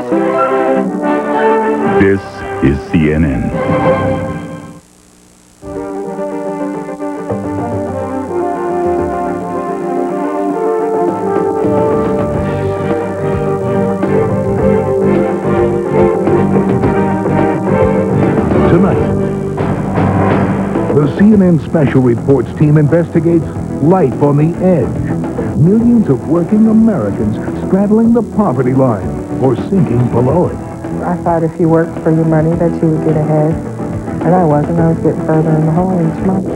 This is CNN. Tonight, the CNN Special Reports team investigates life on the edge. Millions of working Americans straddling the poverty line or sinking below it. I thought if you worked for your money that you would get ahead. And I wasn't. I was getting further in the hole each month.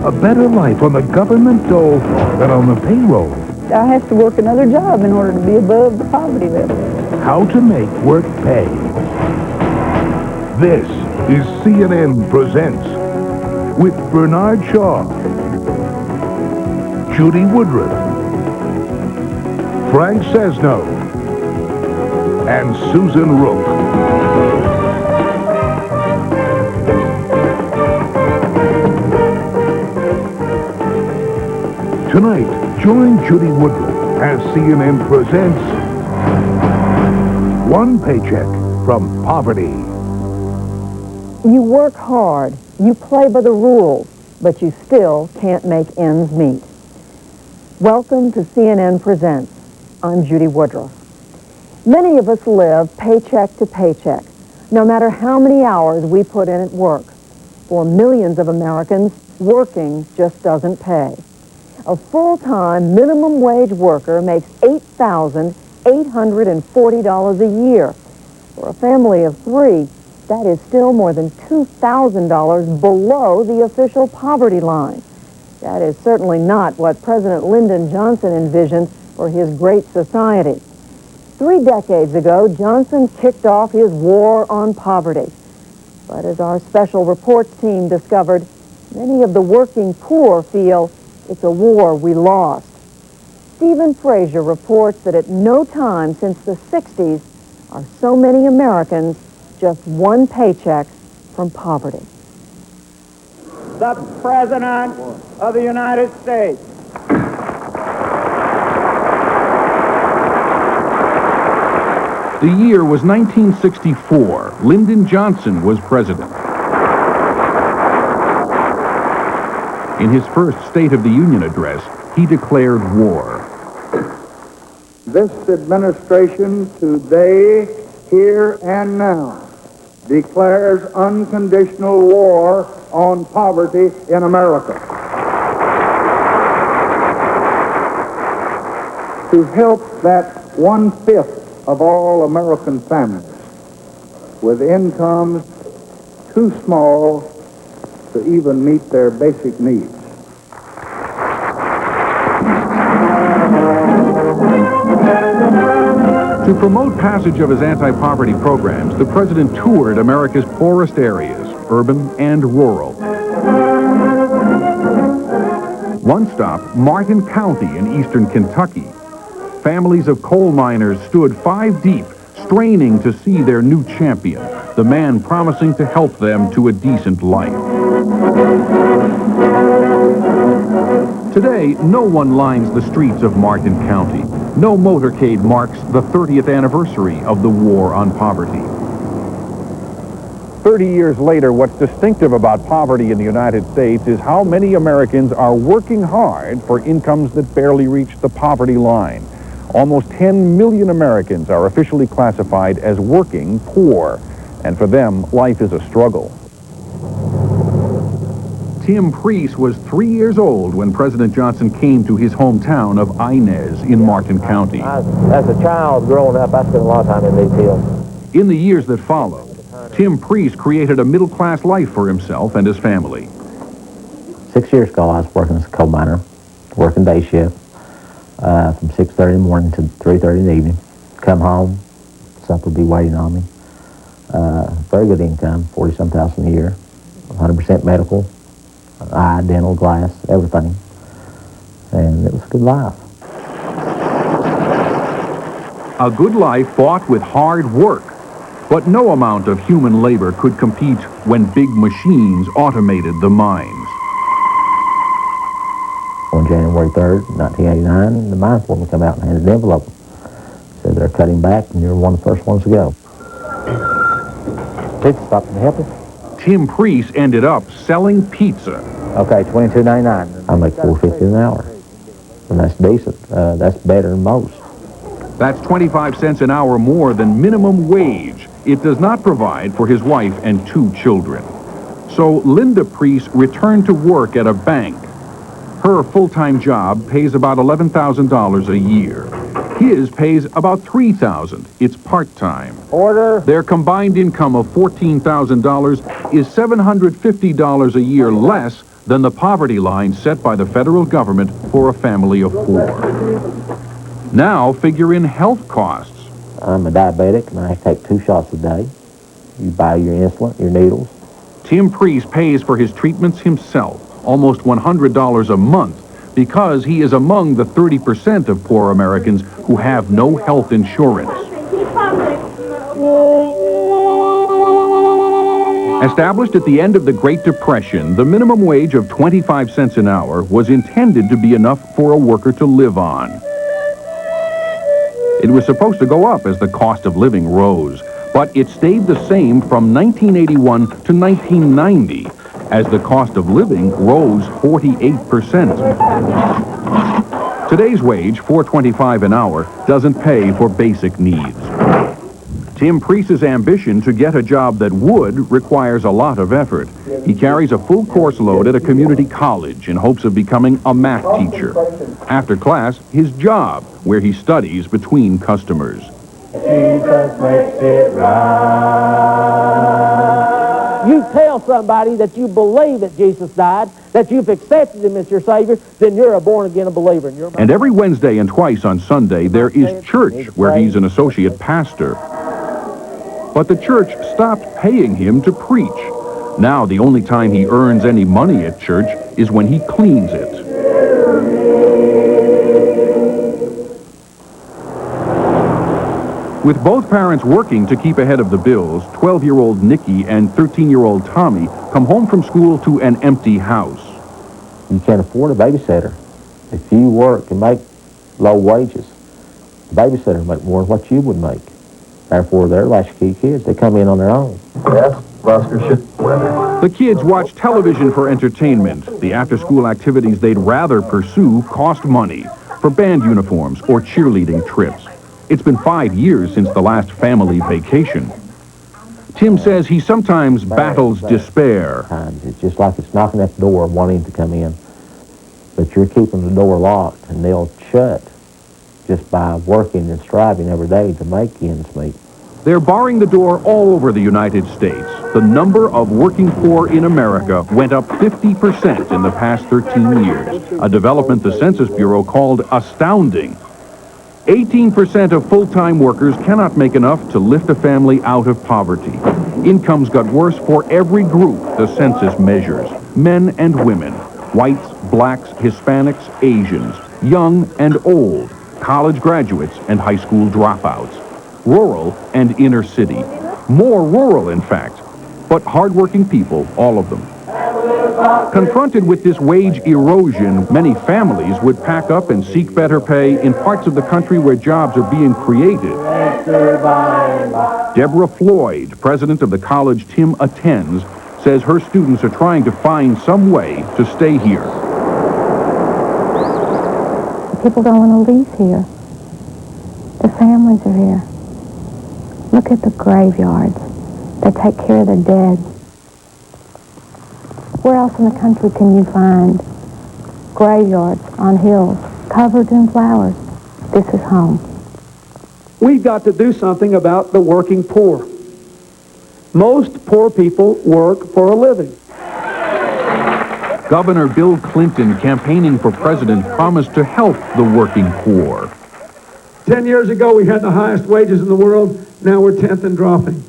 A better life on the government dole than on the payroll. I have to work another job in order to be above the poverty level. How to make work pay. This is CNN Presents with Bernard Shaw, Judy Woodruff, Frank Sesno, and Susan Rook. Tonight, join Judy Woodruff as CNN presents One Paycheck from Poverty. You work hard, you play by the rules, but you still can't make ends meet. Welcome to CNN Presents. I'm Judy Woodruff. Many of us live paycheck to paycheck, no matter how many hours we put in at work. For millions of Americans, working just doesn't pay. A full-time minimum wage worker makes $8,840 a year. For a family of three, that is still more than $2,000 below the official poverty line. That is certainly not what President Lyndon Johnson envisioned for his great society. 3 decades ago, Johnson kicked off his war on poverty. But as our special reports team discovered, many of the working poor feel it's a war we lost. Stephen Frazier reports that at no time since the 60s are so many Americans just one paycheck from poverty. The President of the United States. The year was 1964. Lyndon Johnson was president. In his first State of the Union address, he declared war. This administration today, here and now, declares unconditional war on poverty in America. To help that 1/5 of all American families with incomes too small to even meet their basic needs. To promote passage of his anti-poverty programs, the president toured America's poorest areas, urban and rural. One stop, Martin County in eastern Kentucky. Families of coal miners stood 5 deep, straining to see their new champion, the man promising to help them to a decent life. Today, no one lines the streets of Martin County. No motorcade marks the 30th anniversary of the war on poverty. 30 years later, what's distinctive about poverty in the United States is how many Americans are working hard for incomes that barely reach the poverty line. Almost 10 million Americans are officially classified as working poor, and for them, life is a struggle. Tim Priest was 3 years old when President Johnson came to his hometown of Inez in Martin County. As a child growing up, I spent a lot of time in these fields. In the years that followed, Tim Priest created a middle-class life for himself and his family. 6 years ago, I was working as a coal miner, working day shift from 6:30 in the morning to 3:30 in the evening. Come home, supper would be waiting on me. Very good income, 40-some thousand a year, 100% medical. Eye, dental, glass, everything. And it was a good life. A good life bought with hard work, but no amount of human labor could compete when big machines automated the mines. On January 3rd, 1989, the mine foreman come out and handed an envelope. Said, they're cutting back, and you're one of the first ones to go. Pizza stop to help you? Tim Priest ended up selling pizza. Okay, $22.99. I make $4.50 an hour, and that's decent. That's better than most. That's 25 cents an hour more than minimum wage. It does not provide for his wife and 2 children. So Linda Priest returned to work at a bank. Her full-time job pays about $11,000 a year. His pays about $3,000. It's part-time. Order. Their combined income of $14,000 is $750 a year less than the poverty line set by the federal government for a family of 4. Now figure in health costs. I'm a diabetic, and I take 2 shots a day. You buy your insulin, your needles. Tim Priest pays for his treatments himself, almost $100 a month, because he is among the 30% of poor Americans who have no health insurance. Established at the end of the Great Depression, the minimum wage of 25 cents an hour was intended to be enough for a worker to live on. It was supposed to go up as the cost of living rose, but it stayed the same from 1981 to 1990, as the cost of living rose 48%. Today's wage, $4.25 an hour, doesn't pay for basic needs. Tim Priest's ambition to get a job that would requires a lot of effort. He carries a full course load at a community college in hopes of becoming a math teacher. After class, his job, where he studies between customers. Jesus makes it right. You tell somebody that you believe that Jesus died, that you've accepted him as your Savior, then you're a born-again believer. And every Wednesday and twice on Sunday, there is church where he's an associate pastor. But the church stopped paying him to preach. Now the only time he earns any money at church is when he cleans it. With both parents working to keep ahead of the bills, 12-year-old Nikki and 13-year-old Tommy come home from school to an empty house. You can't afford a babysitter. If you work and make low wages, the babysitter will make more than what you would make. Therefore, they're latchkey kids. They come in on their own. Yes, Buster should. The kids watch television for entertainment. The after-school activities they'd rather pursue cost money for band uniforms or cheerleading trips. It's been 5 years since the last family vacation. Tim says he sometimes battles despair. It's just like it's knocking at the door wanting to come in, but you're keeping the door locked and they'll shut just by working and striving every day to make ends meet. They're barring the door all over the United States. The number of working poor in America went up 50% in the past 13 years, a development the Census Bureau called astounding. 18% of full-time workers cannot make enough to lift a family out of poverty. Incomes got worse for every group the census measures, men and women, whites, blacks, Hispanics, Asians, young and old, college graduates and high school dropouts, rural and inner city. More rural, in fact, but hardworking people, all of them. Confronted with this wage erosion, many families would pack up and seek better pay in parts of the country where jobs are being created. Deborah Floyd, president of the college Tim attends, says her students are trying to find some way to stay here. People don't want to leave here. The families are here. Look at the graveyards. They take care of their dead. Where else in the country can you find graveyards on hills covered in flowers? This is home. We've got to do something about the working poor. Most poor people work for a living. Governor Bill Clinton, campaigning for president, promised to help the working poor. 10 years ago, we had the highest wages in the world. Now we're 10th and dropping.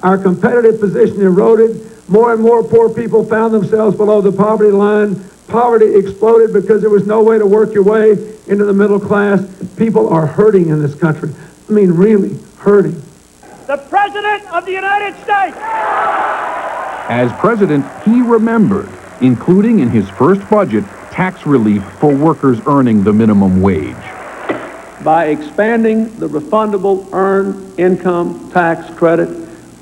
Our competitive position eroded. More and more poor people found themselves below the poverty line. Poverty exploded because there was no way to work your way into the middle class. People are hurting in this country. I mean, really hurting. The President of the United States! As president, he remembered, including in his first budget, tax relief for workers earning the minimum wage. by expanding the refundable earned income tax credit,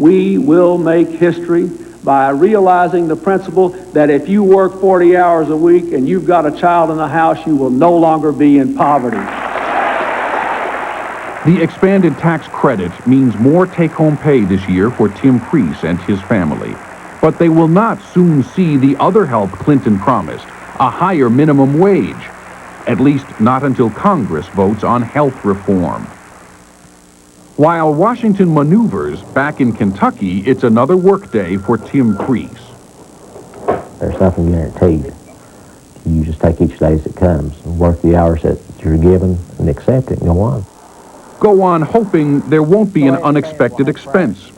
we will make history by realizing the principle that if you work 40 hours a week and you've got a child in the house, you will no longer be in poverty. The expanded tax credit means more take-home pay this year for Tim Priest and his family. But they will not soon see the other help Clinton promised, a higher minimum wage. At least not until Congress votes on health reform. While Washington maneuvers, back in Kentucky, it's another workday for Tim Priest. There's nothing guaranteed. You just take each day as it comes and work the hours that you're given and accept it and go on. Go on hoping there won't be an unexpected expense.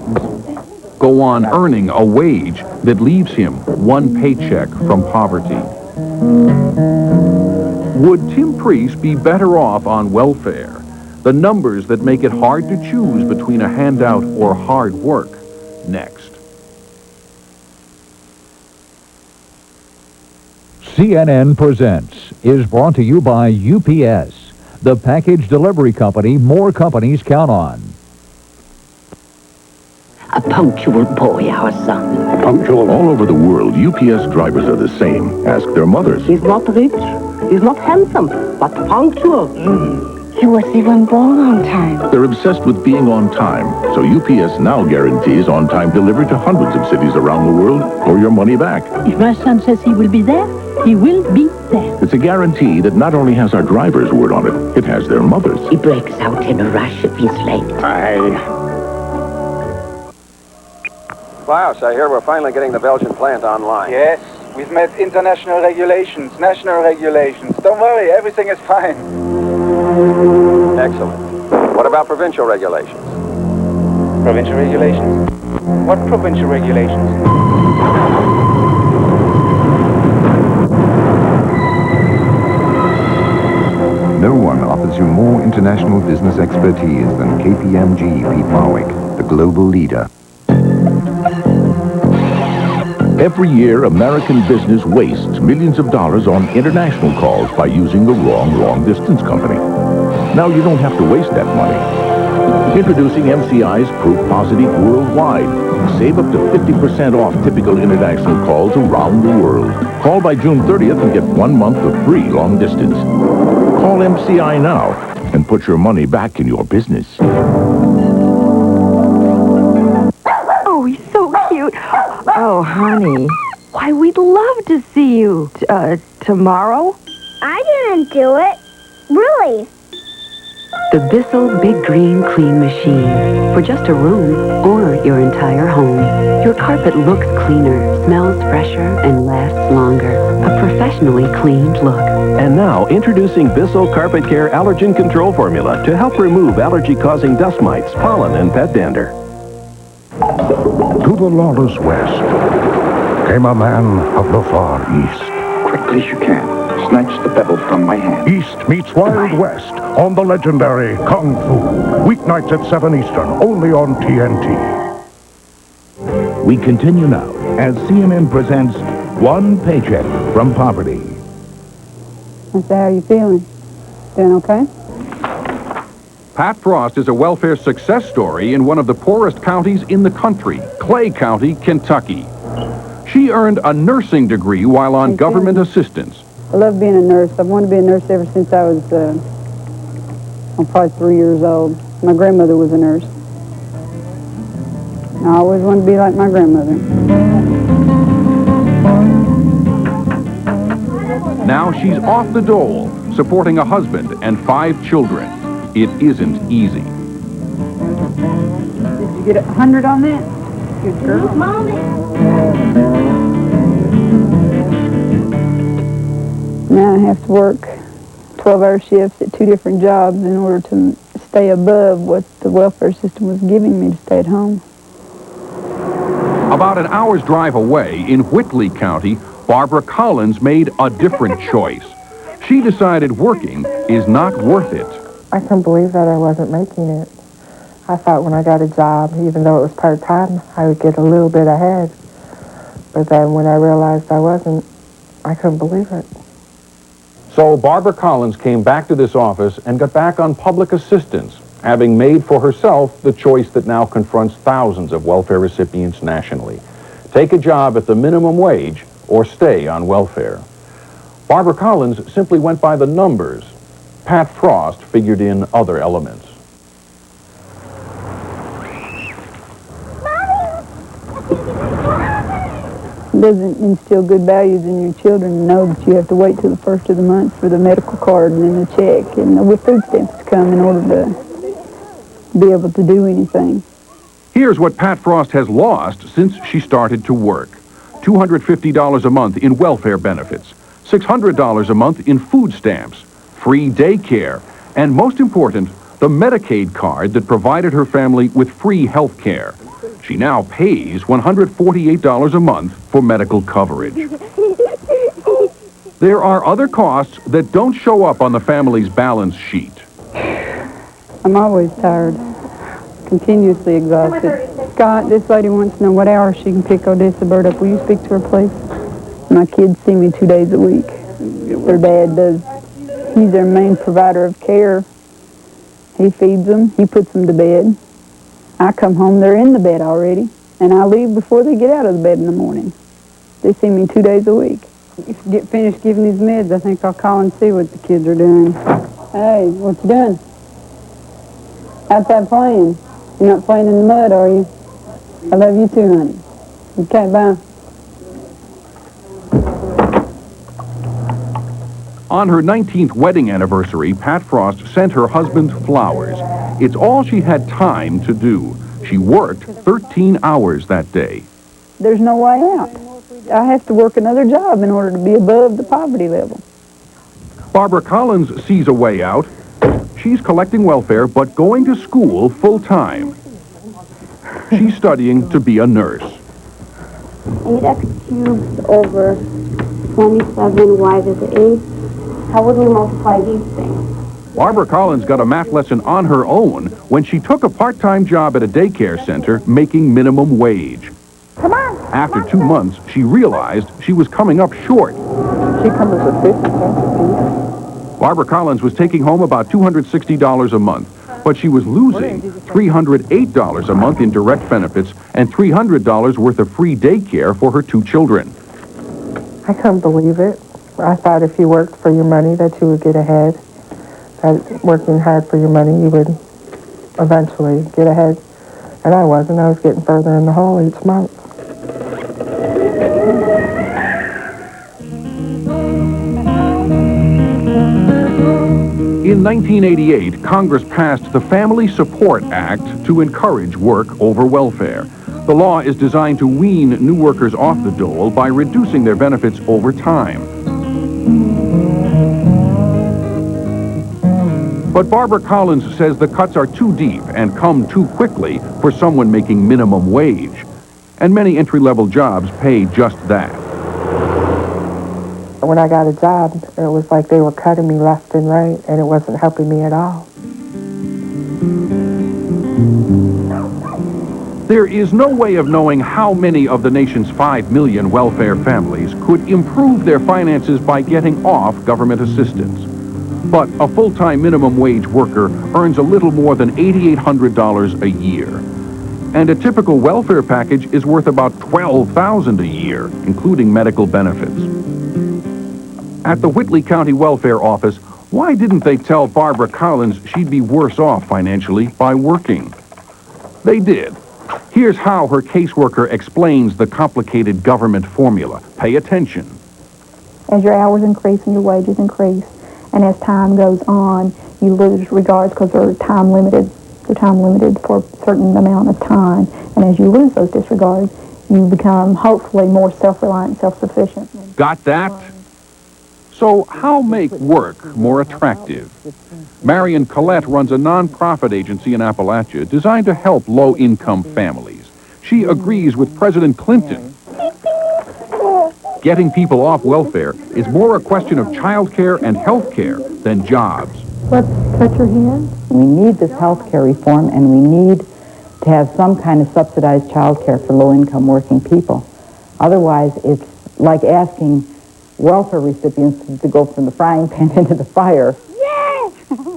Go on earning a wage that leaves him one paycheck from poverty. Would Tim Priest be better off on welfare? The numbers that make it hard to choose between a handout or hard work. Next. CNN Presents is brought to you by UPS, the package delivery company more companies count on. A punctual boy, our son. Punctual. All over the world, UPS drivers are the same. Ask their mothers. He's not rich, he's not handsome, but punctual. He was even born on time. They're obsessed with being on time, so UPS now guarantees on-time delivery to hundreds of cities around the world or your money back. If my son says he will be there, he will be there. It's a guarantee that not only has our driver's word on it, it has their mother's. He breaks out in a rush if he's late. Klaus, I hear we're finally getting the Belgian plant online. Yes, we've met international regulations, national regulations. Don't worry, everything is fine. Excellent. What about provincial regulations? Provincial regulations? What provincial regulations? No one offers you more international business expertise than KPMG Pete Marwick, the global leader. Every year, American business wastes millions of dollars on international calls by using the wrong long-distance company. Now you don't have to waste that money. Introducing MCI's Proof Positive Worldwide. Save up to 50% off typical international calls around the world. Call by June 30th and get 1 month of free long distance. Call MCI now and put your money back in your business. Oh, he's so cute. Oh, honey. Why, we'd love to see you. Tomorrow? I didn't do it. Really? The Bissell Big Green Clean Machine. For just a room or your entire home. Your carpet looks cleaner, smells fresher, and lasts longer. A professionally cleaned look. And now, introducing Bissell Carpet Care Allergen Control Formula to help remove allergy-causing dust mites, pollen, and pet dander. To the lawless west came a man of the far east. Quickly as you can. Snatch the pebble from my hand. East meets Wild West on the legendary Kung Fu. Weeknights at 7 Eastern, only on TNT. We continue now as CNN presents One Paycheck from Poverty. So how are you feeling? Doing okay? Pat Frost is a welfare success story in one of the poorest counties in the country, Clay County, Kentucky. She earned a nursing degree while on government assistance. I love being a nurse. I've wanted to be a nurse ever since I was, I'm probably 3 years old. My grandmother was a nurse. And I always wanted to be like my grandmother. Now she's off the dole, supporting a husband and 5 children. It isn't easy. Did you get 100 on that? Good girl. Mommy. Now I have to work 12-hour shifts at 2 different jobs in order to stay above what the welfare system was giving me to stay at home. About an hour's drive away in Whitley County, Barbara Collins made a different choice. She decided working is not worth it. I couldn't believe that I wasn't making it. I thought when I got a job, even though it was part-time, I would get a little bit ahead. But then when I realized I wasn't, I couldn't believe it. So Barbara Collins came back to this office and got back on public assistance, having made for herself the choice that now confronts thousands of welfare recipients nationally. Take a job at the minimum wage or stay on welfare. Barbara Collins simply went by the numbers. Pat Frost figured in other elements. It doesn't instill good values in your children to know that you have to wait till the first of the month for the medical card and then the check and with food stamps to come in order to be able to do anything. Here's what Pat Frost has lost since she started to work. $250 a month in welfare benefits, $600 a month in food stamps, free daycare, and most important, the Medicaid card that provided her family with free health care. She now pays $148 a month for medical coverage. There are other costs that don't show up on the family's balance sheet. I'm always tired, continuously exhausted. Scott, this lady wants to know what hours she can pick Odessa Bird up. Will you speak to her, please? My kids see me 2 days a week. Their dad does. He's their main provider of care. He feeds them. He puts them to bed. I come home, they're in the bed already, and I leave before they get out of the bed in the morning. They see me 2 days a week. If you get finished giving these meds, I think I'll call and see what the kids are doing. Hey, what you doing? Outside playing. You're not playing in the mud, are you? I love you too, honey. Okay, bye. On her 19th wedding anniversary, Pat Frost sent her husband flowers. It's all she had time to do. She worked 13 hours that day. There's no way out. I have to work another job in order to be above the poverty level. Barbara Collins sees a way out. She's collecting welfare, but going to school full-time. She's studying to be a nurse. 8x cubed over 27y to the 8th. How would we multiply these things? Barbara Collins got a math lesson on her own when she took a part-time job at a daycare center making minimum wage. Come on. After 2 months, she realized she was coming up short. She comes with 50 cents a piece. Barbara Collins was taking home about $260 a month, but she was losing $308 a month in direct benefits and $300 worth of free daycare for her 2 children. I couldn't believe it. I thought if you worked for your money that you would get ahead. That working hard for your money, you would eventually get ahead. And I wasn't. I was getting further in the hole each month. In 1988, Congress passed the Family Support Act to encourage work over welfare. The law is designed to wean new workers off the dole by reducing their benefits over time. But Barbara Collins says the cuts are too deep and come too quickly for someone making minimum wage. And many entry-level jobs pay just that. When I got a job, it was like they were cutting me left and right, and it wasn't helping me at all. There is no way of knowing how many of the nation's 5 million welfare families could improve their finances by getting off government assistance. But a full-time minimum wage worker earns a little more than $8,800 a year. And a typical welfare package is worth about $12,000 a year, including medical benefits. At the Whitley County Welfare Office, why didn't they tell Barbara Collins she'd be worse off financially by working? They did. Here's how her caseworker explains the complicated government formula. Pay attention. As your hours increase and your wages increase, and as time goes on, you lose regards because they're time limited. They're time limited for a certain amount of time. And as you lose those disregards, you become hopefully more self-reliant, self-sufficient. Got that? So how make work more attractive? Marion Collette runs a nonprofit agency in Appalachia designed to help low-income families. She agrees with President Clinton. Getting people off welfare is more a question of child care and health care than jobs. Let's touch your hand. We need this health care reform, and we need to have some kind of subsidized child care for low-income working people. Otherwise, it's like asking welfare recipients to go from the frying pan into the fire.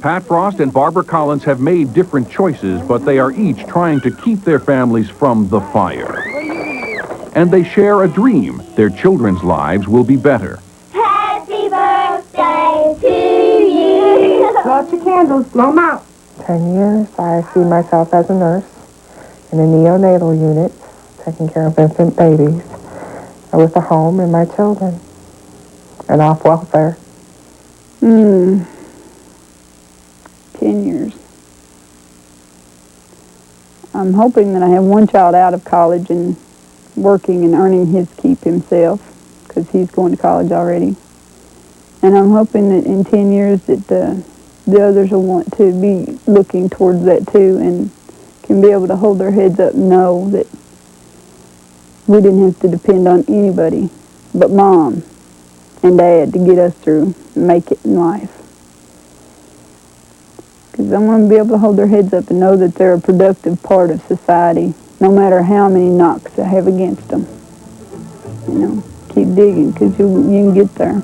Pat Frost and Barbara Collins have made different choices, but they are each trying to keep their families from the fire. And they share a dream. Their children's lives will be better. Happy birthday to you. Blow out your candles, blow them out. 10 years, I see myself as a nurse in a neonatal unit, taking care of infant babies, with a home and my children, and off welfare. 10 years. I'm hoping that I have one child out of college and working and earning his keep himself, because he's going to college already. And I'm hoping that in 10 years that the others will want to be looking towards that too and can be able to hold their heads up and know that we didn't have to depend on anybody but Mom and Dad to get us through and make it in life. Because I want them to be able to hold their heads up and know that they're a productive part of society, no matter how many knocks I have against them. You know, keep digging, because you can get there.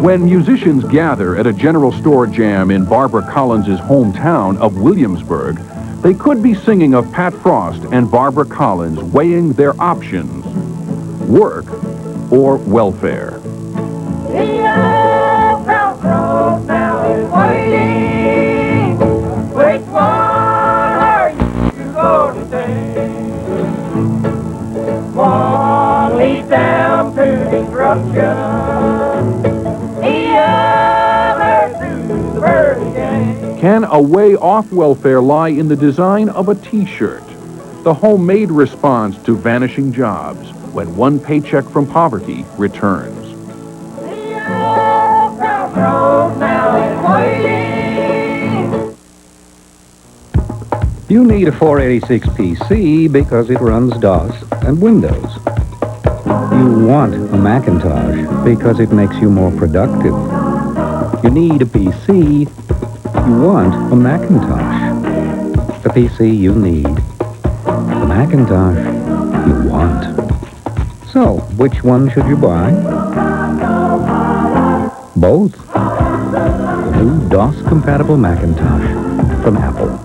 When musicians gather at a general store jam in Barbara Collins' hometown of Williamsburg, they could be singing of Pat Frost and Barbara Collins weighing their options: work or welfare. The old crossroads now is waiting. Which one are you going to take? One leads down to destruction, the other to the birthday game. Can a way off welfare lie in the design of a T-shirt? The homemade response to vanishing jobs when one paycheck from poverty returns. You need a 486 PC because it runs DOS and Windows. You want a Macintosh because it makes you more productive. You need a PC. You want a Macintosh. The PC you need. The Macintosh you want. So, which one should you buy? Both. The new DOS-compatible Macintosh from Apple.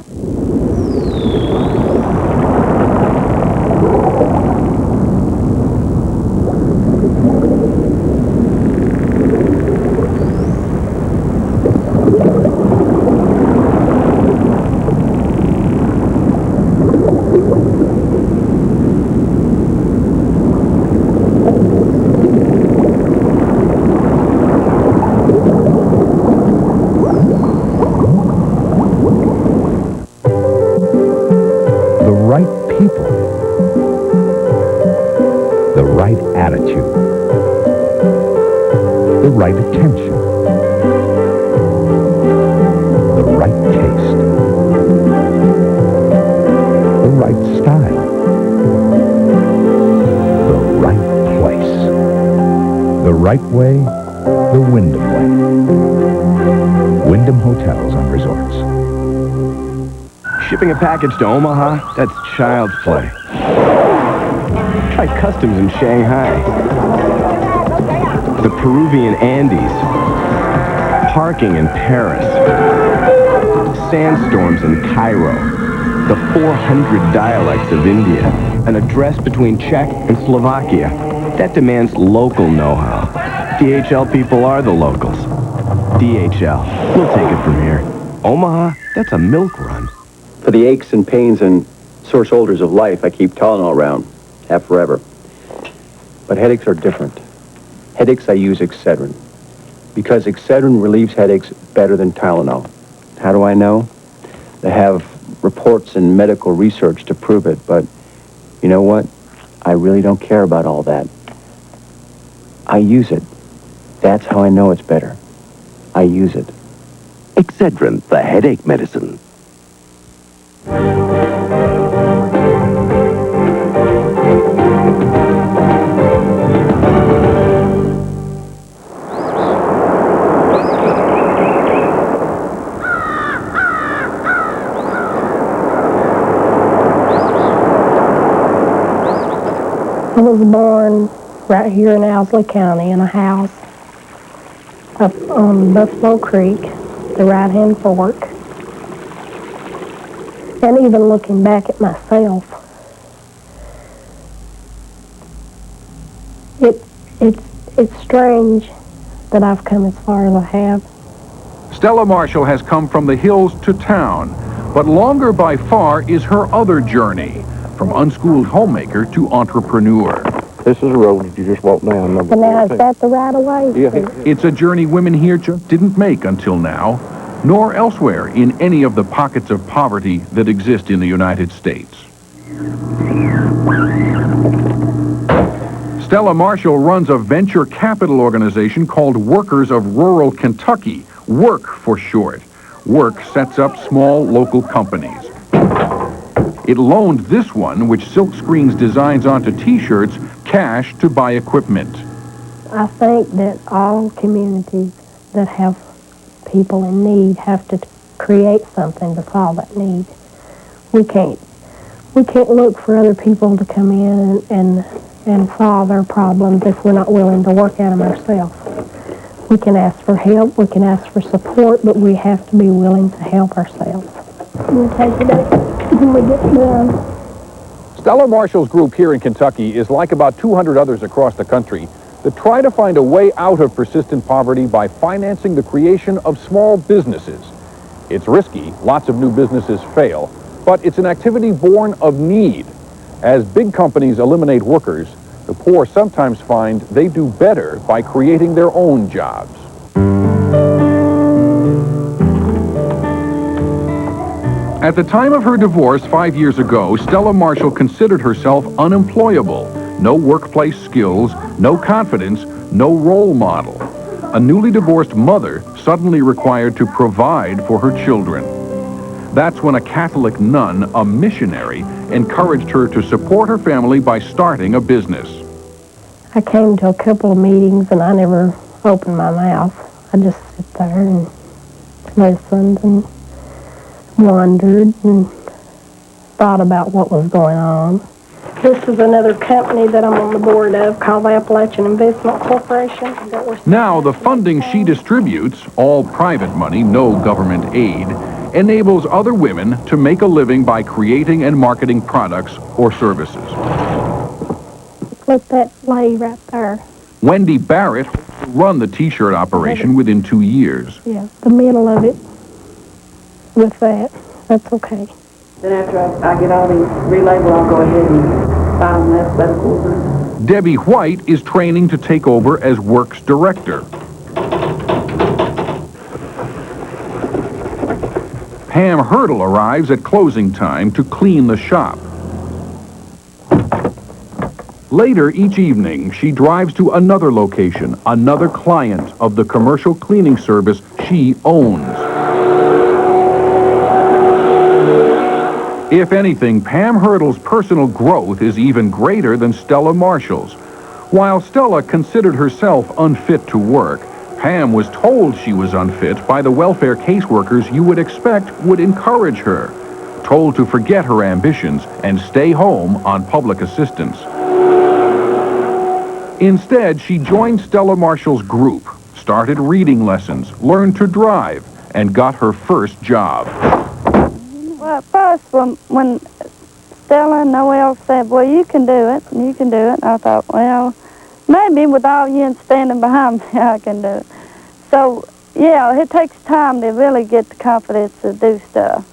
right attention, the right taste, the right style, the right place, the right way, the Wyndham way. Wyndham Hotels and Resorts. Shipping a package to Omaha? That's child's play. Try customs in Shanghai. The Peruvian Andes. Parking in Paris. Sandstorms in Cairo. The 400 dialects of India. An address between Czech and Slovakia. That demands local know-how. DHL people are the locals. DHL. We'll take it from here. Omaha? That's a milk run. For the aches and pains and sore shoulders of life, I keep Tylenol around. Have forever. But headaches are different. Headaches, I use Excedrin. Because Excedrin relieves headaches better than Tylenol. How do I know? They have reports and medical research to prove it, but you know what? I really don't care about all that. I use it. That's how I know it's better. I use it. Excedrin, the headache medicine. was born right here in Owsley County in a house up on Buffalo Creek, the right-hand fork. And even looking back at myself, it's strange that I've come as far as I have. Stella Marshall has come from the hills to town, but longer by far is her other journey, from unschooled homemaker to entrepreneur. This is a road that you just walk down. And now, is that the right-of-way? Yeah. It's a journey women here just didn't make until now, nor elsewhere in any of the pockets of poverty that exist in the United States. Stella Marshall runs a venture capital organization called Workers of Rural Kentucky, WORK for short. WORK sets up small local companies. It loaned this one, which silkscreens designs onto T-shirts, cash to buy equipment. I think that all communities that have people in need have to create something to solve that need. We can't look for other people to come in and solve our problems if we're not willing to work at them ourselves. We can ask for help, we can ask for support, but we have to be willing to help ourselves. We'll take it up when we get done. Stella Marshall's group here in Kentucky is like about 200 others across the country that try to find a way out of persistent poverty by financing the creation of small businesses. It's risky, lots of new businesses fail, but it's an activity born of need. As big companies eliminate workers, the poor sometimes find they do better by creating their own jobs. At the time of her divorce 5 years ago, Stella Marshall considered herself unemployable. No workplace skills, no confidence, no role model. A newly divorced mother suddenly required to provide for her children. That's when a Catholic nun, a missionary, encouraged her to support her family by starting a business. I came to a couple of meetings and I never opened my mouth. I just sit there and listened and wondered and thought about what was going on. This is another company that I'm on the board of called the Appalachian Investment Corporation. Now, the funding she distributes, all private money, no government aid, enables other women to make a living by creating and marketing products or services. Let that lay right there. Wendy Barrett hopes to run the T-shirt operation within 2 years. Yeah, the middle of it with that's okay. Then after I get all these relabeled, I'll go ahead and file them alphabetical. Debbie White is training to take over as Works Director. Pam Hurdle arrives at closing time to clean the shop. Later each evening, she drives to another location, another client of the commercial cleaning service she owns. If anything, Pam Hurdle's personal growth is even greater than Stella Marshall's. While Stella considered herself unfit to work, Pam was told she was unfit by the welfare caseworkers you would expect would encourage her, told to forget her ambitions and stay home on public assistance. Instead, she joined Stella Marshall's group, started reading lessons, learned to drive, and got her first job. Well, at first, when Stella and Noel said, well, you can do it, I thought, well, maybe with all you standing behind me, I can do it. So, yeah, it takes time to really get the confidence to do stuff.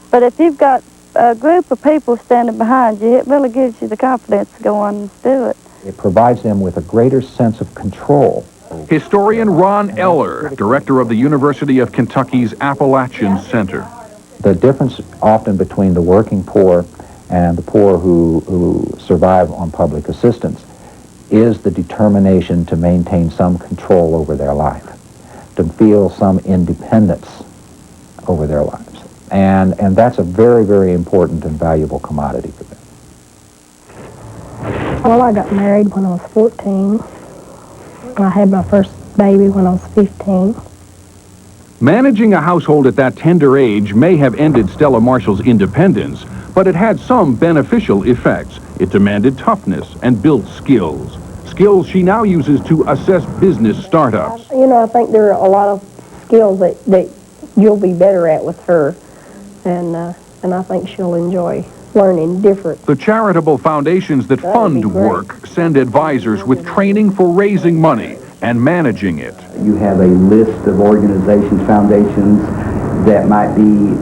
But if you've got a group of people standing behind you, it really gives you the confidence to go on and do it. It provides them with a greater sense of control. Historian Ron Eller, director of the University of Kentucky's Appalachian Center. The difference often between the working poor and the poor who survive on public assistance is the determination to maintain some control over their life, to feel some independence over their lives. And that's a very, very important and valuable commodity for them. Well, I got married when I was 14. I had my first baby when I was 15. Managing a household at that tender age may have ended Stella Marshall's independence, but it had some beneficial effects. It demanded toughness and built skills. Skills she now uses to assess business startups. You know, I think there are a lot of skills that you'll be better at with her, and I think she'll enjoy learning different. The charitable foundations that fund work send advisors with training for raising money and managing it. You have a list of organizations, foundations that might be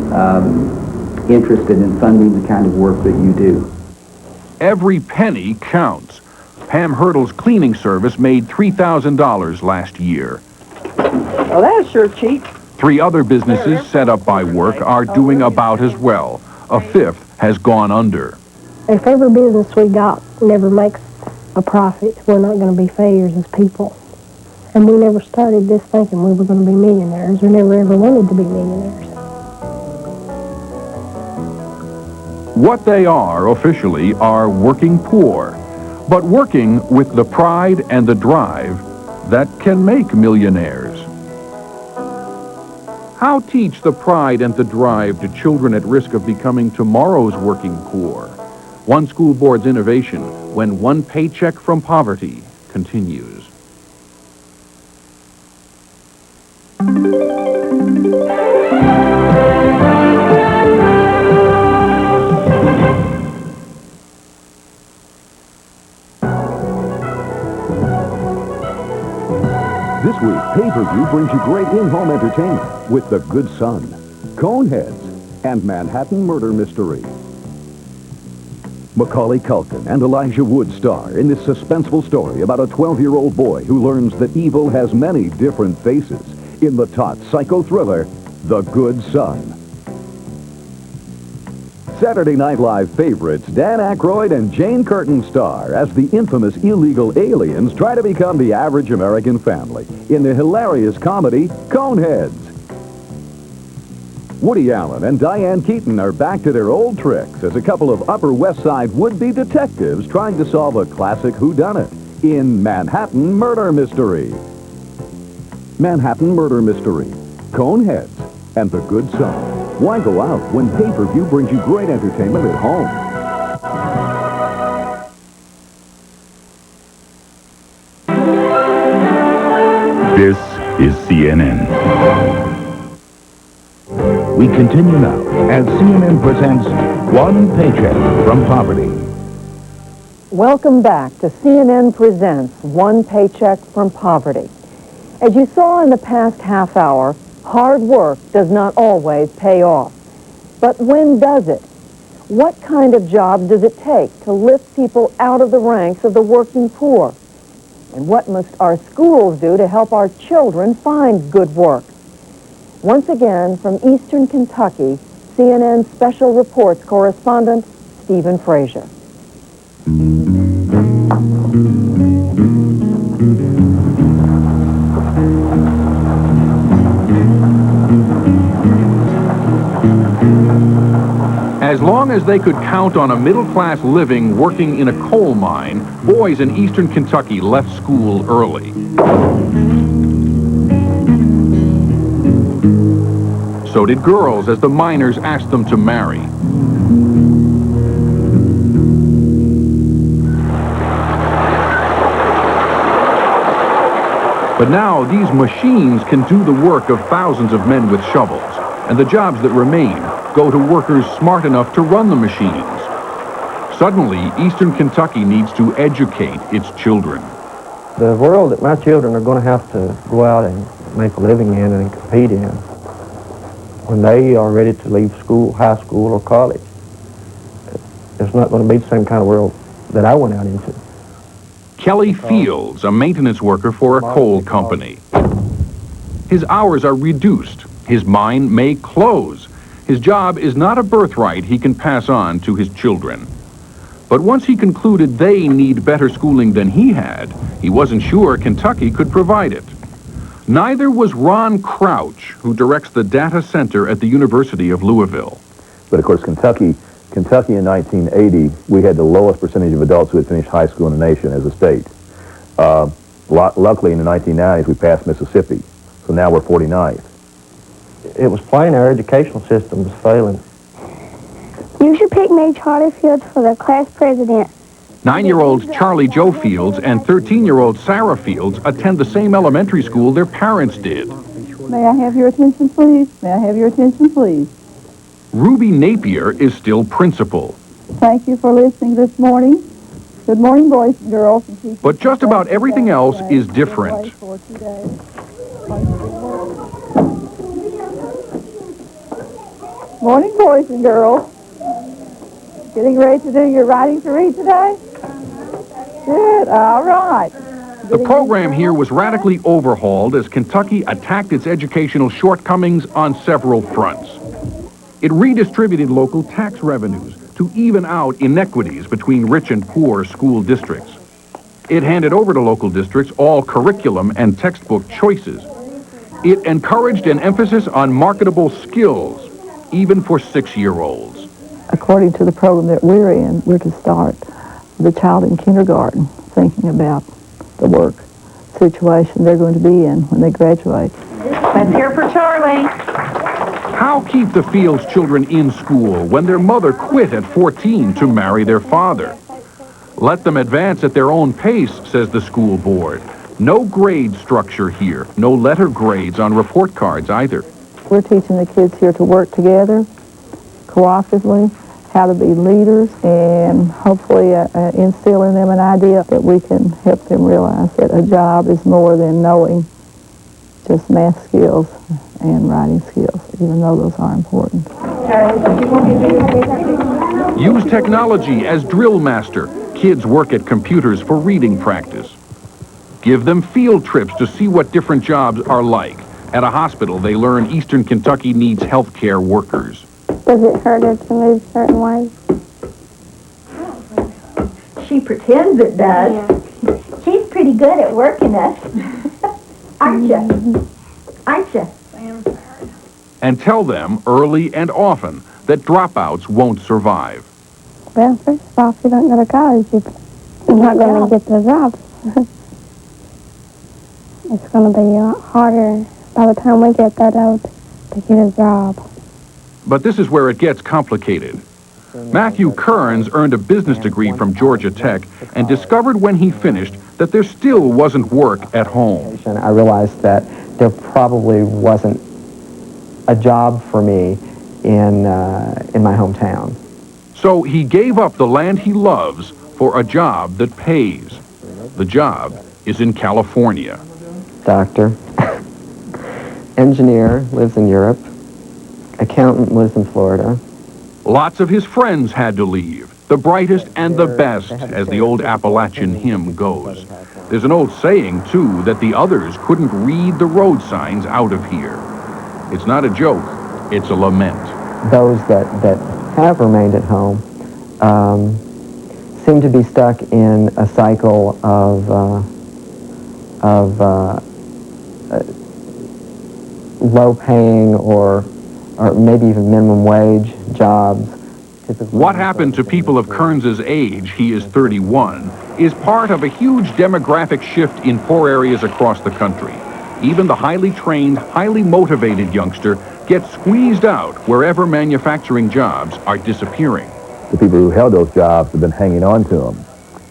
interested in funding the kind of work that you do. Every penny counts. Pam Hurdle's cleaning service made $3,000 last year. Oh, that's sure cheap. 3 other businesses set up by work are doing about as well. A 5th has gone under. If every business we got never makes a profit, we're not going to be failures as people. And we never started this thinking we were going to be millionaires. We never ever wanted to be millionaires. What they are officially are working poor, but working with the pride and the drive that can make millionaires. How teach the pride and the drive to children at risk of becoming tomorrow's working poor? One school board's innovation when one paycheck from poverty continues. This week, Pay-Per-View brings you great in-home entertainment with The Good Son, Coneheads, and Manhattan Murder Mystery. Macaulay Culkin and Elijah Wood star in this suspenseful story about a 12-year-old boy who learns that evil has many different faces in the taut psycho thriller, The Good Son. Saturday Night Live favorites Dan Aykroyd and Jane Curtin star as the infamous illegal aliens try to become the average American family in the hilarious comedy Coneheads. Woody Allen and Diane Keaton are back to their old tricks as a couple of Upper West Side would-be detectives trying to solve a classic whodunit in Manhattan Murder Mystery. Manhattan Murder Mystery, Coneheads, and The Good Son. Why go out when Pay-Per-View brings you great entertainment at home? This is CNN. We continue now as CNN presents One Paycheck from Poverty. Welcome back to CNN Presents One Paycheck from Poverty. As you saw in the past half hour, hard work does not always pay off. But when does it? What kind of jobs does it take to lift people out of the ranks of the working poor? And what must our schools do to help our children find good work? Once again, from Eastern Kentucky, CNN Special Reports correspondent Stephen Frazier. As long as they could count on a middle-class living working in a coal mine, boys in Eastern Kentucky left school early. So did girls as the miners asked them to marry. But now these machines can do the work of thousands of men with shovels, and the jobs that remain go to workers smart enough to run the machines. Suddenly, Eastern Kentucky needs to educate its children. The world that my children are going to have to go out and make a living in and compete in, when they are ready to leave school, high school, or college, it's not going to be the same kind of world that I went out into. Kelly Fields, a maintenance worker for a coal company. His hours are reduced. His mine may close. His job is not a birthright he can pass on to his children. But once he concluded they need better schooling than he had, he wasn't sure Kentucky could provide it. Neither was Ron Crouch, who directs the data center at the University of Louisville. But of course, Kentucky in 1980, we had the lowest percentage of adults who had finished high school in the nation as a state. Luckily, in the 1990s, we passed Mississippi, so now we're 49th. It was plain our educational system was failing. You should pick Mae Charterfield for the class president. 9-year-old Charlie Joe Fields and 13-year-old Sarah Fields attend the same elementary school their parents did. May I have your attention, please? May I have your attention, please? Ruby Napier is still principal. Thank you for listening this morning. Good morning, boys and girls. And teachers. But just about everything else is different. Morning, boys and girls. Getting ready to do your writing to read today? Good, all right. The program here was radically overhauled as Kentucky attacked its educational shortcomings on several fronts. It redistributed local tax revenues to even out inequities between rich and poor school districts. It handed over to local districts all curriculum and textbook choices. It encouraged an emphasis on marketable skills, even for 6-year-olds. According to the program that we're in, we're to start the child in kindergarten thinking about the work situation they're going to be in when they graduate. Let's hear for Charlie. How keep the Fields children in school when their mother quit at 14 to marry their father? Let them advance at their own pace, says the school board. No grade structure here, no letter grades on report cards either. We're teaching the kids here to work together, cooperatively, how to be leaders, and hopefully instill in them an idea that we can help them realize that a job is more than knowing just math skills and writing skills, even though those are important. Use technology as drill master. Kids work at computers for reading practice. Give them field trips to see what different jobs are like. At a hospital, they learn Eastern Kentucky needs healthcare workers. Does it hurt her to move certain ways? She pretends it does. Yeah. She's pretty good at working us. Aren't you? Aren't you? And tell them early and often that dropouts won't survive. Well, first of all, if you don't go to college, you're not going to get the job. It's going to be harder by the time we get that out to get a job. But this is where it gets complicated. Matthew Kearns earned a business degree from Georgia Tech and discovered when he finished that there still wasn't work at home. I realized that there probably wasn't a job for me in my hometown. So he gave up the land he loves for a job that pays. The job is in California. Doctor, engineer, lives in Europe, accountant, lives in Florida. Lots of his friends had to leave, the brightest and the best, as the old Appalachian hymn goes. There's an old saying, too, that the others couldn't read the road signs out of here. It's not a joke, it's a lament. Those that have remained at home seem to be stuck in a cycle of low-paying or maybe even minimum wage jobs. What happened to people of Kearns's age, he is 31, is part of a huge demographic shift in poor areas across the country. Even the highly trained, highly motivated youngster gets squeezed out wherever manufacturing jobs are disappearing. The people who held those jobs have been hanging on to them.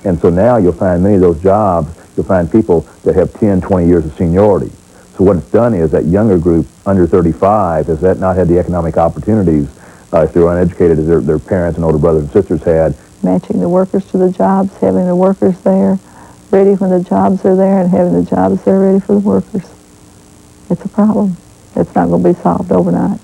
And so now you'll find many of those jobs, you'll find people that have 10, 20 years of seniority. So what it's done is that younger group, under 35, has not had the economic opportunities if they're uneducated as their parents and older brothers and sisters had. Matching the workers to the jobs, having the workers there, ready when the jobs are there, and having the jobs there ready for the workers. It's a problem. It's not going to be solved overnight.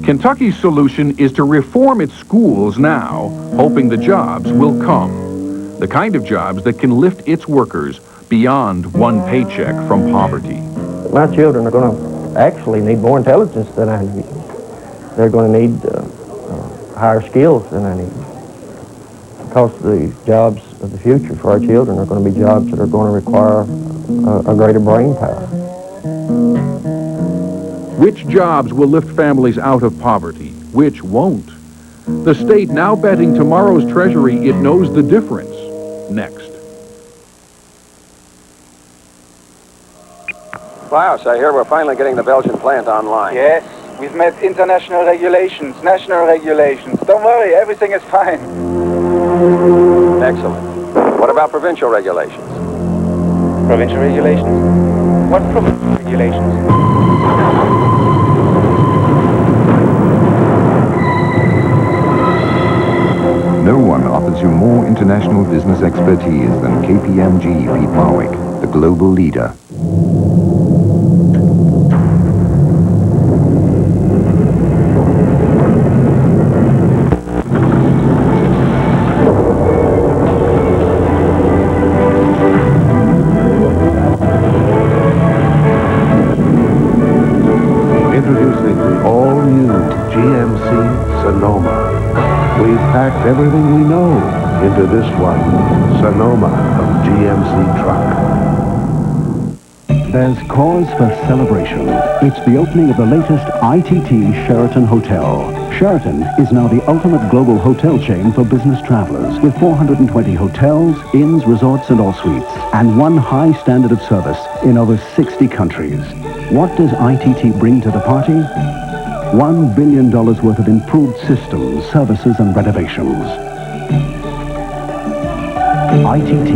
Kentucky's solution is to reform its schools now, hoping the jobs will come. The kind of jobs that can lift its workers beyond one paycheck from poverty. My children are going to actually need more intelligence than I need. They're going to need higher skills than I need. Because the jobs of the future for our children are going to be jobs that are going to require a greater brain power. Which jobs will lift families out of poverty? Which won't? The state now betting tomorrow's treasury it knows the difference. Next. Klaus, I hear we're finally getting the Belgian plant online. Yes, We've met international regulations, national regulations. Don't worry, everything is fine. Excellent. What about provincial regulations? Provincial regulations? What provincial regulations? No one offers you more international business expertise than KPMG Pete Marwick, the global leader. Introducing the all-new GMC Sonoma. We've packed everything we know into this one, Sonoma from GMC Truck. There's cause for celebration. It's the opening of the latest ITT Sheraton Hotel. Sheraton is now the ultimate global hotel chain for business travelers, with 420 hotels, inns, resorts, and all suites, and one high standard of service in over 60 countries. What does ITT bring to the party? $1 billion worth of improved systems, services, and renovations. ITT,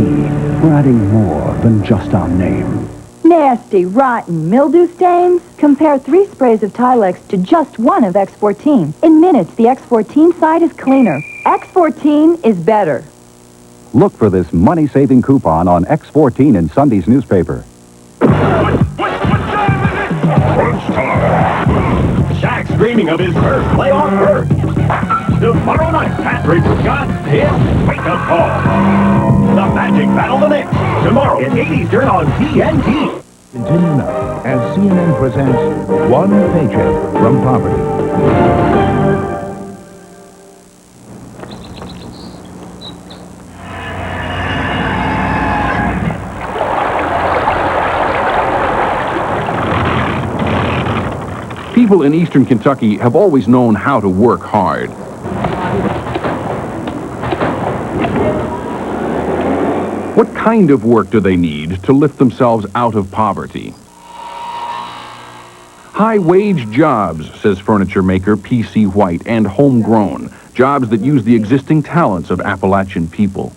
we're adding more than just our name. Nasty, rotten, mildew stains? Compare 3 sprays of Tilex to just 1 of X14. In minutes, the X14 side is cleaner. X14 is better. Look for this money-saving coupon on X14 in Sunday's newspaper. Shaq's dreaming of his first playoff berth. Tomorrow night, Patrick got his wake-up call. The Magic battle the Knicks. Tomorrow at 8 Eastern on TNT. Continue now as CNN presents One Paycheck from Poverty. People in eastern Kentucky have always known how to work hard. What kind of work do they need to lift themselves out of poverty? High-wage jobs, says furniture maker P.C. White, and homegrown. Jobs that use the existing talents of Appalachian people.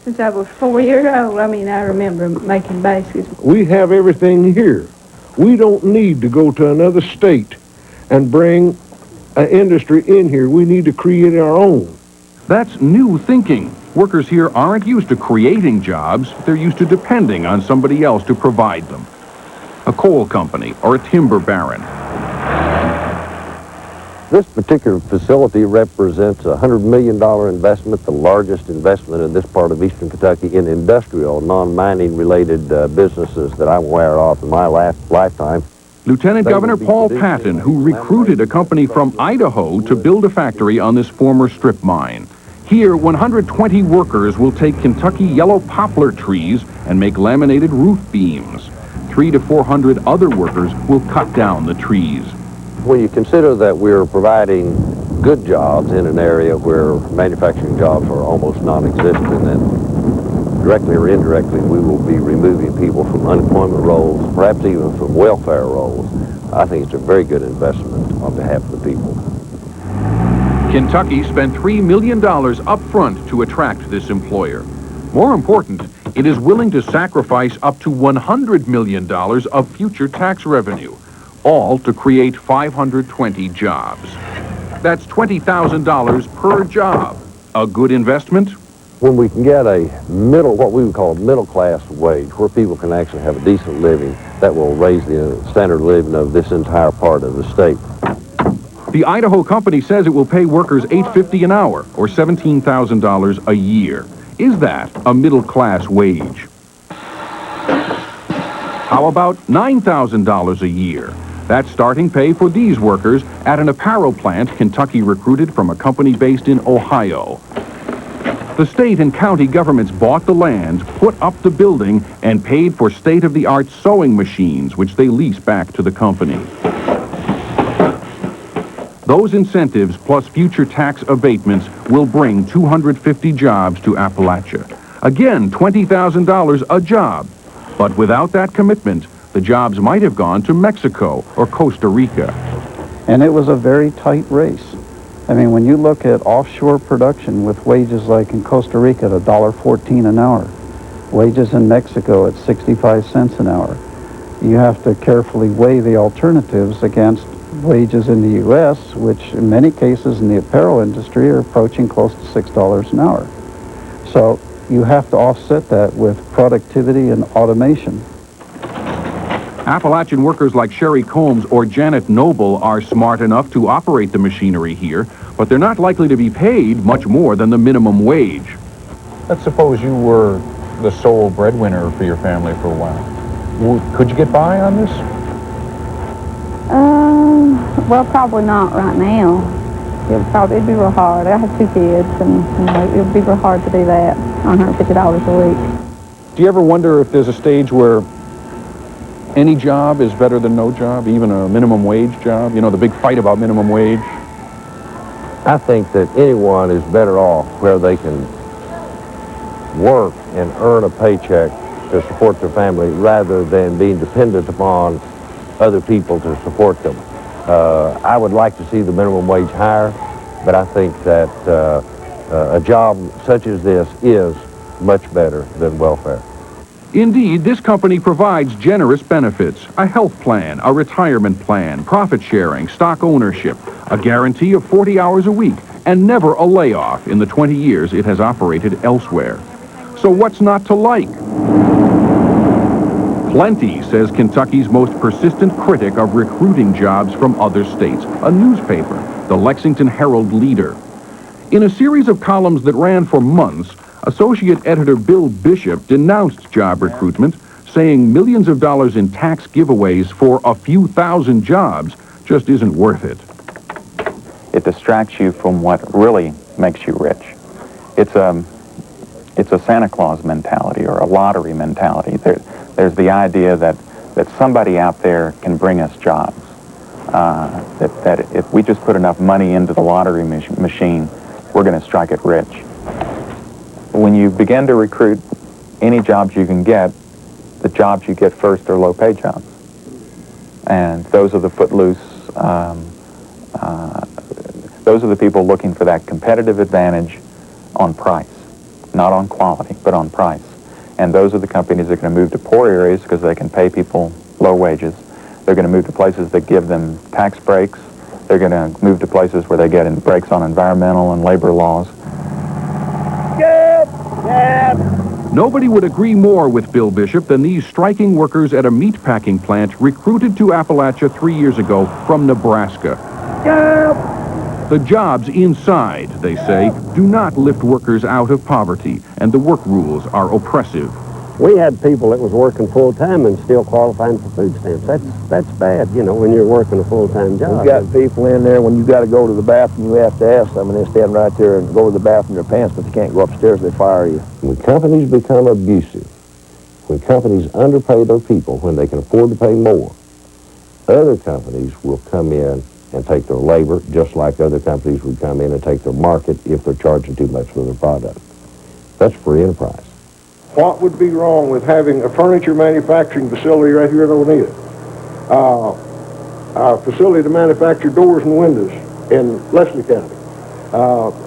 Since I was 4 years old, I remember making baskets. We have everything here. We don't need to go to another state and bring an industry in here. We need to create our own. That's new thinking. Workers here aren't used to creating jobs. They're used to depending on somebody else to provide them. A coal company or a timber baron. This particular facility represents a $100 million investment, the largest investment in this part of eastern Kentucky in industrial, non-mining related businesses that I'm aware of in my lifetime. Lieutenant Governor Paul Patton, who recruited a company from Idaho to build a factory on this former strip mine. Here, 120 workers will take Kentucky yellow poplar trees and make laminated roof beams. 300 to 400 other workers will cut down the trees. When you consider that we're providing good jobs in an area where manufacturing jobs are almost non-existent, then directly or indirectly we will be removing people from unemployment roles, perhaps even from welfare roles. I think it's a very good investment on behalf of the people. Kentucky spent $3 million up front to attract this employer. More important, it is willing to sacrifice up to $100 million of future tax revenue, all to create 520 jobs. That's $20,000 per job. A good investment? When we can get what we would call a middle-class wage, where people can actually have a decent living, that will raise the standard of living of this entire part of the state. The Idaho company says it will pay workers $8.50 an hour, or $17,000 a year. Is that a middle-class wage? How about $9,000 a year? That's starting pay for these workers at an apparel plant Kentucky recruited from a company based in Ohio. The state and county governments bought the land, put up the building, and paid for state-of-the-art sewing machines, which they lease back to the company. Those incentives, plus future tax abatements, will bring 250 jobs to Appalachia. Again, $20,000 a job. But without that commitment, the jobs might have gone to Mexico or Costa Rica. And it was a very tight race. I mean, when you look at offshore production with wages like in Costa Rica at $1.14 an hour, wages in Mexico at 65 cents an hour, you have to carefully weigh the alternatives against wages in the U.S., which in many cases in the apparel industry are approaching close to $6 an hour. So you have to offset that with productivity and automation. Appalachian workers like Sherry Combs or Janet Noble are smart enough to operate the machinery here, but they're not likely to be paid much more than the minimum wage. Let's suppose you were the sole breadwinner for your family for a while. Could you get by on this? Well, probably not right now. It'd be real hard. I have 2 kids, and it would be real hard to do that on $150 a week. Do you ever wonder if there's a stage where any job is better than no job, even a minimum wage job? You know, the big fight about minimum wage. I think that anyone is better off where they can work and earn a paycheck to support their family rather than being dependent upon other people to support them. I would like to see the minimum wage higher, but I think that a job such as this is much better than welfare. Indeed, this company provides generous benefits, a health plan, a retirement plan, profit sharing, stock ownership, a guarantee of 40 hours a week, and never a layoff in the 20 years it has operated elsewhere. So what's not to like? Plenty, says Kentucky's most persistent critic of recruiting jobs from other states, a newspaper, the Lexington Herald-Leader. In a series of columns that ran for months, Associate Editor Bill Bishop denounced job recruitment, saying millions of dollars in tax giveaways for a few thousand jobs just isn't worth it. It distracts you from what really makes you rich. It's a Santa Claus mentality or a lottery mentality. There's the idea that somebody out there can bring us jobs. That if we just put enough money into the lottery machine, we're going to strike it rich. When you begin to recruit any jobs you can get, the jobs you get first are low-paid jobs. And those are the footloose, those are the people looking for that competitive advantage on price. Not on quality, but on price. And those are the companies that are going to move to poor areas because they can pay people low wages. They're going to move to places that give them tax breaks. They're going to move to places where they get breaks on environmental and labor laws. Nobody would agree more with Bill Bishop than these striking workers at a meatpacking plant recruited to Appalachia 3 years ago from Nebraska. The jobs inside, they say, do not lift workers out of poverty, and the work rules are oppressive. We had people that was working full-time and still qualifying for food stamps. That's bad, you know, when you're working a full-time job. We've got people in there, when you got to go to the bathroom, you have to ask them, and they stand right there and go to the bathroom in their pants, but they can't go upstairs, they fire you. When companies become abusive, when companies underpay their people when they can afford to pay more, other companies will come in and take their labor, just like other companies would come in and take their market if they're charging too much for their product. That's free enterprise. What would be wrong with having a furniture manufacturing facility right here in Oneida? A facility to manufacture doors and windows in Leslie County.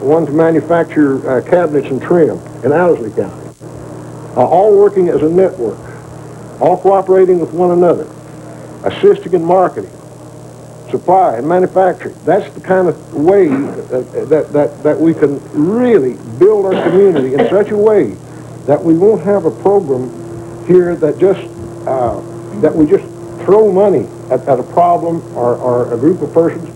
One to manufacture cabinets and trim in Owsley County. All working as a network, all cooperating with one another, assisting in marketing, supply, and manufacturing. That's the kind of way that we can really build our community in such a way that we won't have a program here that just that we just throw money at a problem or a group of persons.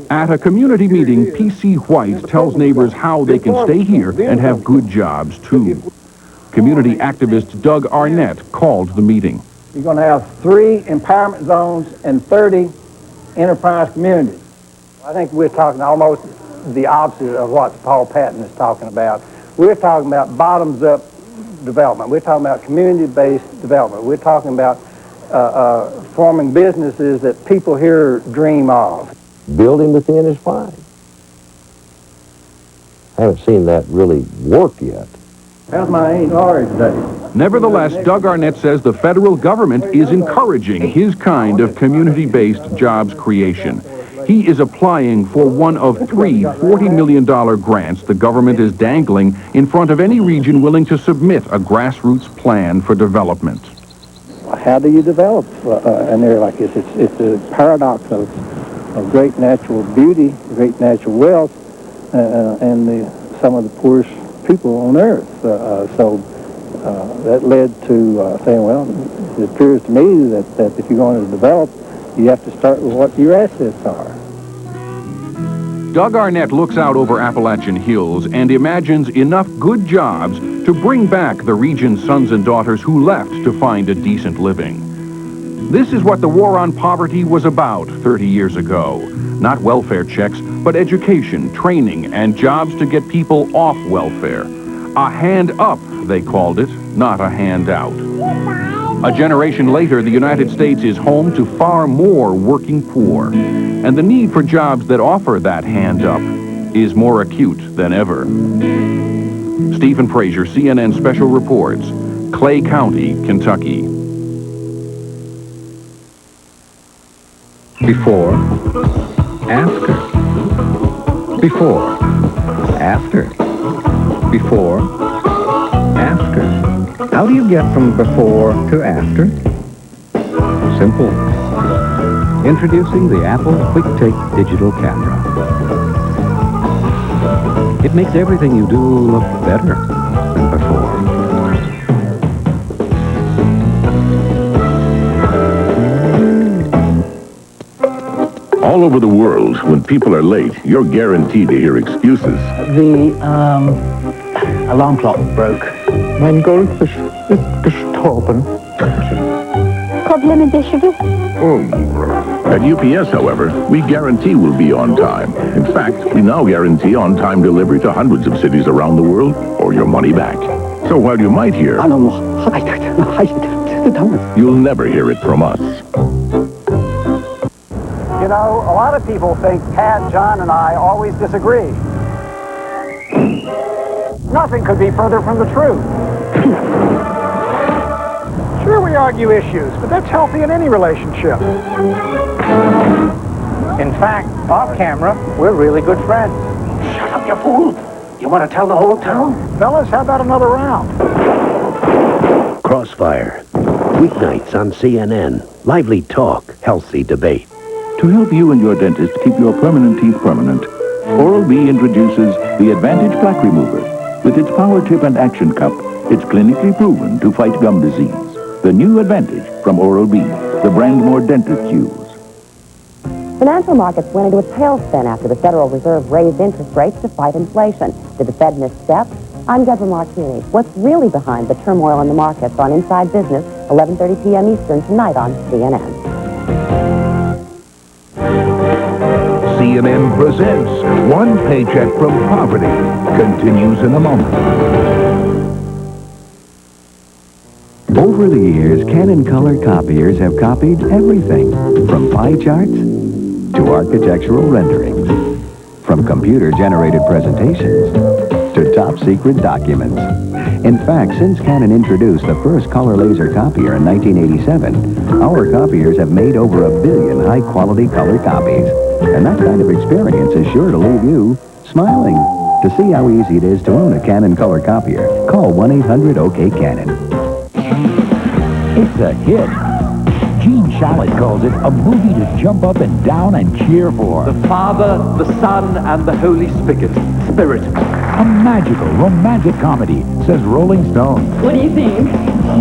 At a community meeting, P.C. White tells neighbors how they can stay here and have good jobs, too. Community activist Doug Arnett called the meeting. You're going to have 3 empowerment zones and 30 enterprise communities. I think we're talking almost the opposite of what Paul Patton is talking about. We're talking about bottoms-up development. We're talking about community-based development. We're talking about forming businesses that people here dream of. Building within is fine. I haven't seen that really work yet. How's my Aunt Laurie today? Nevertheless, Doug Arnett says the federal government is encouraging his kind of community-based jobs creation. He is applying for one of three $40 million grants the government is dangling in front of any region willing to submit a grassroots plan for development. How do you develop an area like this? It's a paradox of great natural beauty, great natural wealth, and some of the poorest people on earth. So that led to saying, well, it appears to me that if you're going to develop, you have to start with what your assets are. Doug Arnett looks out over Appalachian Hills and imagines enough good jobs to bring back the region's sons and daughters who left to find a decent living. This is what the war on poverty was about 30 years ago. Not welfare checks, but education, training, and jobs to get people off welfare. A hand up, they called it, not a handout. A generation later, the United States is home to far more working poor, and the need for jobs that offer that hand up is more acute than ever. Stephen Frazier, CNN Special Reports, Clay County, Kentucky. Before, after. Before, after. Before, after. How do you get from before to after? Simple. Introducing the Apple QuickTake digital camera. It makes everything you do look better than before. All over the world, when people are late, you're guaranteed to hear excuses. The alarm clock broke. Mein Goldfisch ist gestorben. Problemidische. At UPS, however, we guarantee we'll be on time. In fact, we now guarantee on-time delivery to hundreds of cities around the world, or your money back. So while you might hear, you'll never hear it from us. You know, a lot of people think Pat, John, and I always disagree. Nothing could be further from the truth. Sure, we argue issues, but that's healthy in any relationship. In fact, off camera, we're really good friends. Shut up, you fool! You want to tell the whole town? Fellas, how about another round? Crossfire. Weeknights on CNN. Lively talk, healthy debate. To help you and your dentist keep your permanent teeth permanent, Oral-B introduces the Advantage Plaque Remover. With its power tip and action cup, it's clinically proven to fight gum disease. The new Advantage from Oral-B, the brand more dentists use. Financial markets went into a tailspin after the Federal Reserve raised interest rates to fight inflation. Did the Fed misstep? I'm Deborah Martini. What's really behind the turmoil in the markets on Inside Business, 11:30 p.m. Eastern tonight on CNN. CNN presents One Paycheck from Poverty. Continues in a moment. Over the years, Canon color copiers have copied everything from pie charts to architectural renderings, from computer-generated presentations to top-secret documents. In fact, since Canon introduced the first color laser copier in 1987, our copiers have made over 1 billion high-quality color copies. And that kind of experience is sure to leave you smiling. To see how easy it is to own a Canon color copier, call 1-800-OK-CANON. It's a hit. Gene Shalit calls it a movie to jump up and down and cheer for. The Father, the Son, and the Holy Spirit. A magical, romantic comedy, says Rolling Stone. What do you think?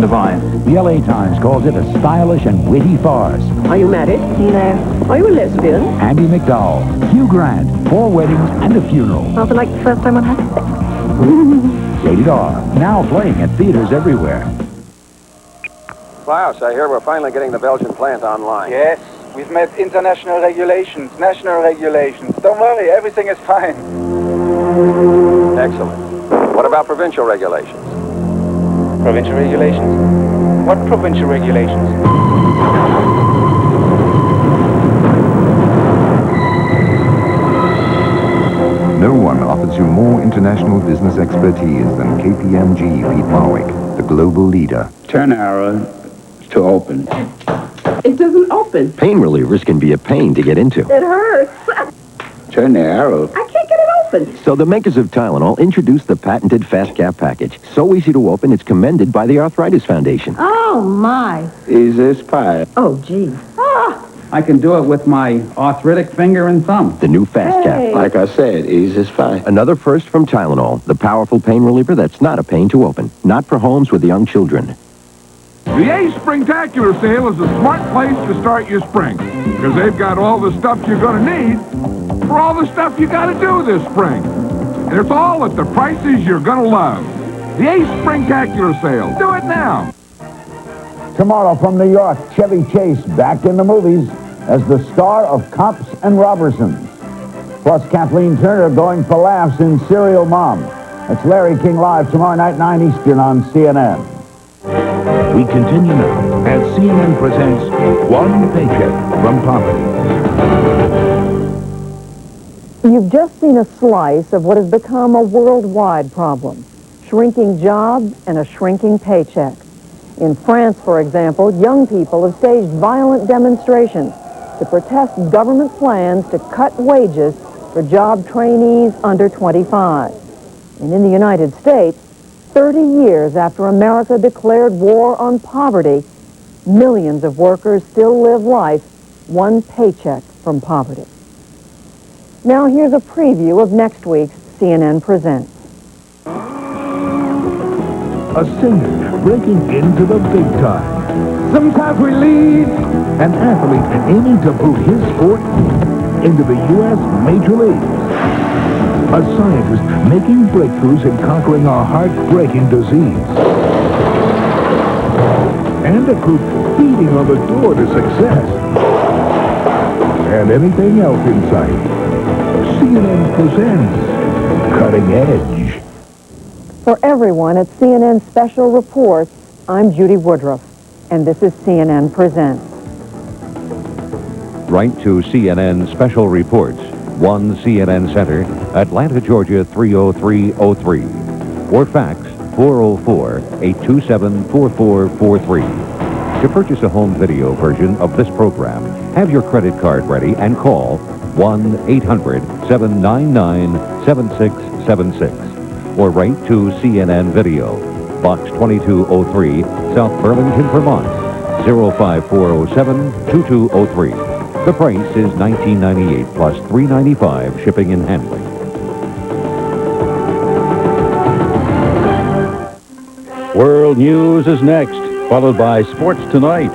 Divine. The LA Times calls it a stylish and witty farce. Are you married? No. Are you a lesbian? Andy McDowell, Hugh Grant, 4 weddings and a funeral. Sounds like the first time I've had sex. Rated R. Now playing at theaters everywhere. Klaus, I hear we're finally getting the Belgian plant online. Yes, we've met international regulations, national regulations. Don't worry, everything is fine. Excellent. What about provincial regulations? Provincial regulations? What provincial regulations? No one offers you more international business expertise than KPMG Pete Marwick, the global leader. Turn arrow to open. It doesn't open. Pain relievers can be a pain to get into. It hurts. Turn the arrow. I can't get it open. So the makers of Tylenol introduced the patented Fast Cap package. So easy to open, it's commended by the Arthritis Foundation. Oh, my. Easy pie. Oh, gee. Ah. I can do it with my arthritic finger and thumb. The new Fast Cap. Like I said, easy as pie. Another first from Tylenol, the powerful pain reliever that's not a pain to open. Not for homes with young children. The Ace Springtacular sale is a smart place to start your spring, because they've got all the stuff you're going to need for all the stuff you got to do this spring. And it's all at the prices you're going to love. The Ace Springtacular sale. Do it now. Tomorrow from New York, Chevy Chase back in the movies as the star of Cops and Robertsons. Plus Kathleen Turner going for laughs in Serial Mom. It's Larry King Live tomorrow night, 9 Eastern on CNN. We continue now as CNN presents One Paycheck from Poverty. You've just seen a slice of what has become a worldwide problem. Shrinking jobs and a shrinking paycheck. In France, for example, young people have staged violent demonstrations to protest government plans to cut wages for job trainees under 25. And in the United States, 30 years after America declared war on poverty, millions of workers still live life one paycheck from poverty. Now here's a preview of next week's CNN Presents. A singer breaking into the big time. Sometimes we lead. An athlete aiming to boot his sport into the U.S. Major Leagues. A scientist making breakthroughs in conquering a heartbreaking disease. And a group beating on the door to success. And anything else in sight. CNN presents Cutting Edge. For everyone at CNN Special Reports, I'm Judy Woodruff, and this is CNN Presents. Write to CNN Special Reports, 1 CNN Center, Atlanta, Georgia 30303. Or fax 404-827-4443. To purchase a home video version of this program, have your credit card ready and call 1-800-799-7676. Or write to CNN Video, Box 2203, South Burlington, Vermont, 05407-2203. The price is $19.98 plus $3.95 shipping and handling. World News is next, followed by Sports Tonight.